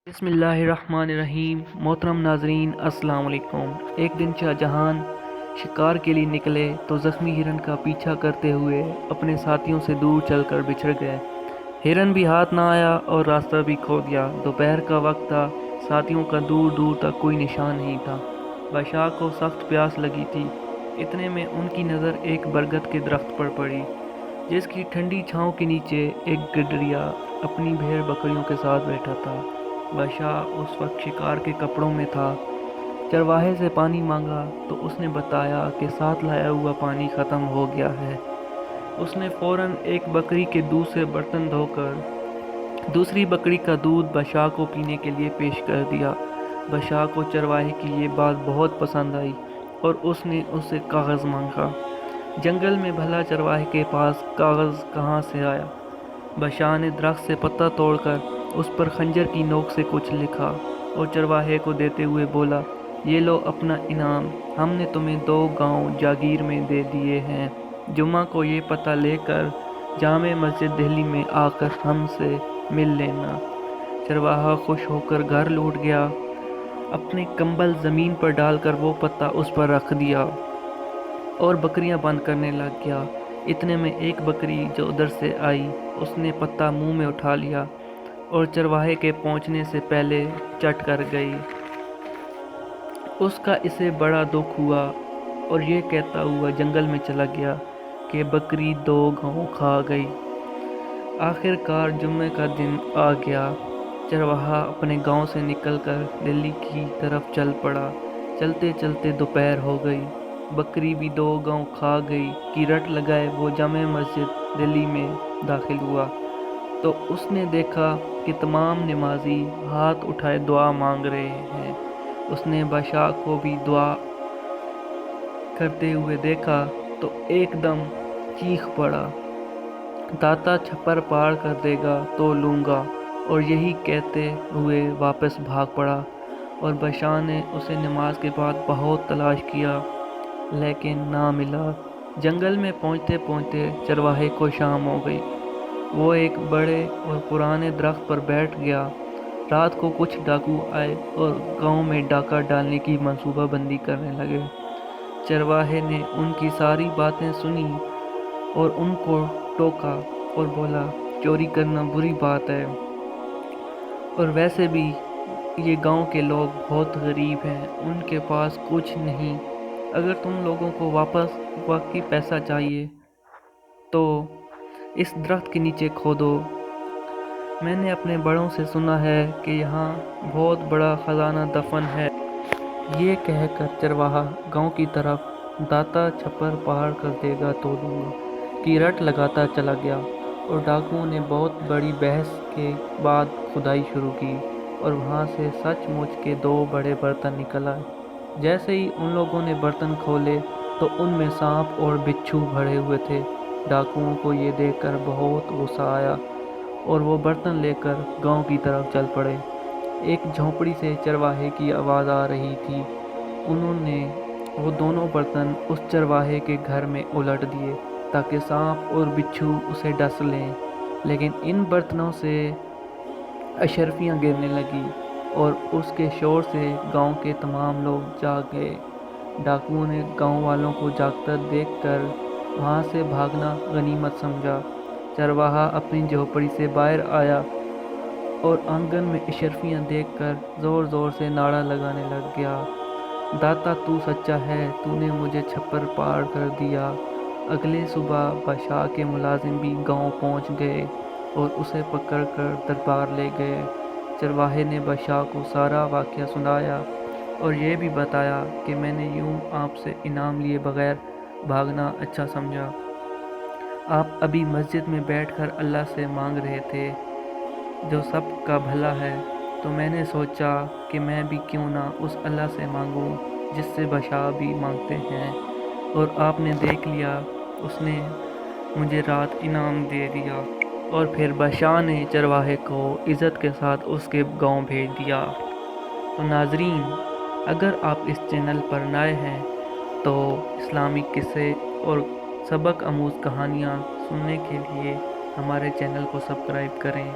بسم اللہ الرحمن الرحیم۔ محترم ناظرین السلام علیکم۔ ایک دن شاہ جہان شکار کے لیے نکلے تو زخمی ہرن کا پیچھا کرتے ہوئے اپنے ساتھیوں سے دور چل کر بچھڑ گئے۔ ہرن بھی ہاتھ نہ آیا اور راستہ بھی کھو گیا۔ دوپہر کا وقت تھا، ساتھیوں کا دور دور تک کوئی نشان نہیں تھا۔ بادشاہ کو سخت پیاس لگی تھی۔ اتنے میں ان کی نظر ایک برگد کے درخت پر پڑی، جس کی ٹھنڈی چھاؤں کے نیچے ایک گڈریا اپنی بھیڑ بکریوں کے ساتھ بیٹھا تھا۔ بادشاہ اس وقت شکار کے کپڑوں میں تھا۔ چرواہے سے پانی مانگا تو اس نے بتایا کہ ساتھ لایا ہوا پانی ختم ہو گیا ہے۔ اس نے فوراً ایک بکری کے دودھ سے برتن دھو کر دوسری بکری کا دودھ بادشاہ کو پینے کے لیے پیش کر دیا۔ بادشاہ کو چرواہے کی یہ بات بہت پسند آئی اور اس نے اس سے کاغذ مانگا۔ جنگل میں بھلا چرواہے کے پاس کاغذ کہاں سے آیا؟ بادشاہ نے درخت سے پتا توڑ کر اس پر خنجر کی نوک سے کچھ لکھا اور چرواہے کو دیتے ہوئے بولا، یہ لو اپنا انعام، ہم نے تمہیں 2 گاؤں جاگیر میں دے دیے ہیں۔ جمعہ کو یہ پتہ لے کر جامع مسجد دہلی میں آ کر ہم سے مل لینا۔ چرواہا خوش ہو کر گھر لوٹ گیا۔ اپنے کمبل زمین پر ڈال کر وہ پتہ اس پر رکھ دیا اور بکریاں بند کرنے لگ گیا۔ اتنے میں ایک بکری جو ادھر سے آئی، اس نے پتہ منہ میں اٹھا لیا اور چرواہے کے پہنچنے سے پہلے چٹ کر گئی۔ اس کا اسے بڑا دکھ ہوا اور یہ کہتا ہوا جنگل میں چلا گیا کہ بکری 2 گاؤں کھا گئی۔ آخر کار جمعے کا دن آ گیا۔ چرواہا اپنے گاؤں سے نکل کر دلی کی طرف چل پڑا۔ چلتے چلتے دوپہر ہو گئی۔ بکری بھی 2 گاؤں کھا گئی کی رٹ لگائے وہ جامع مسجد دلی میں داخل ہوا تو اس نے دیکھا کہ تمام نمازی ہاتھ اٹھائے دعا مانگ رہے ہیں۔ اس نے بادشاہ کو بھی دعا کرتے ہوئے دیکھا تو ایک دم چیخ پڑا، داتا چھپر پار کر دے گا تو لوں گا، اور یہی کہتے ہوئے واپس بھاگ پڑا۔ اور بادشاہ نے اسے نماز کے بعد بہت تلاش کیا لیکن نہ ملا۔ جنگل میں پہنچتے پہنچتے چرواہے کو شام ہو گئی۔ وہ ایک بڑے اور پرانے درخت پر بیٹھ گیا۔ رات کو کچھ ڈاکو آئے اور گاؤں میں ڈاکہ ڈالنے کی منصوبہ بندی کرنے لگے۔ چرواہے نے ان کی ساری باتیں سنی اور ان کو ٹوکا اور بولا، چوری کرنا بری بات ہے، اور ویسے بھی یہ گاؤں کے لوگ بہت غریب ہیں، ان کے پاس کچھ نہیں۔ اگر تم لوگوں کو واپس واقعی پیسہ چاہیے تو اس درخت کے نیچے کھودو۔ میں نے اپنے بڑوں سے سنا ہے کہ یہاں بہت بڑا خزانہ دفن ہے۔ یہ کہہ کر چرواہا گاؤں کی طرف داتا چھپر پار کر دے گا تو دوں گا کی رٹ لگاتا چلا گیا، اور ڈاکوؤں نے بہت بڑی بحث کے بعد کھدائی شروع کی اور وہاں سے سچ مچ کے 2 بڑے برتن نکل آئے۔ جیسے ہی ان لوگوں نے برتن کھولے تو ان میں سانپ اور بچھو بھرے ہوئے تھے۔ ڈاکوؤں کو یہ دیکھ کر بہت غصہ آیا اور وہ برتن لے کر گاؤں کی طرف چل پڑے۔ ایک جھونپڑی سے چرواہے کی آواز آ رہی تھی۔ انہوں نے وہ دونوں برتن اس چرواہے کے گھر میں الٹ دیے تاکہ سانپ اور بچھو اسے ڈس لیں، لیکن ان برتنوں سے اشرفیاں گرنے لگیں اور اس کے شور سے گاؤں کے تمام لوگ جاگ گئے۔ ڈاکوؤں نے گاؤں والوں کو جاگتا دیکھ کر وہاں سے بھاگنا غنیمت سمجھا۔ چرواہا اپنی جھونپڑی سے باہر آیا اور آنگن میں اشرفیاں دیکھ کر زور زور سے نعرہ لگانے لگ گیا، داتا تو سچا ہے، تو نے مجھے چھپر پار کر دیا۔ اگلے صبح بادشاہ کے ملازم بھی گاؤں پہنچ گئے اور اسے پکڑ کر دربار لے گئے۔ چرواہے نے بادشاہ کو سارا واقعہ سنایا اور یہ بھی بتایا کہ میں نے یوں آپ سے انعام لیے بغیر بھاگنا اچھا سمجھا۔ آپ ابھی مسجد میں بیٹھ کر اللہ سے مانگ رہے تھے جو سب کا بھلا ہے، تو میں نے سوچا کہ میں بھی کیوں نہ اس اللہ سے مانگوں جس سے بادشاہ بھی مانگتے ہیں، اور آپ نے دیکھ لیا، اس نے مجھے رات انعام دے دیا۔ اور پھر بادشاہ نے چرواہے کو عزت کے ساتھ اس کے گاؤں بھیج دیا۔ تو ناظرین، اگر آپ اس چینل پر نئے ہیں تو اسلامی قصے اور سبق آموز کہانیاں سننے کے لیے ہمارے چینل کو سبسکرائب کریں۔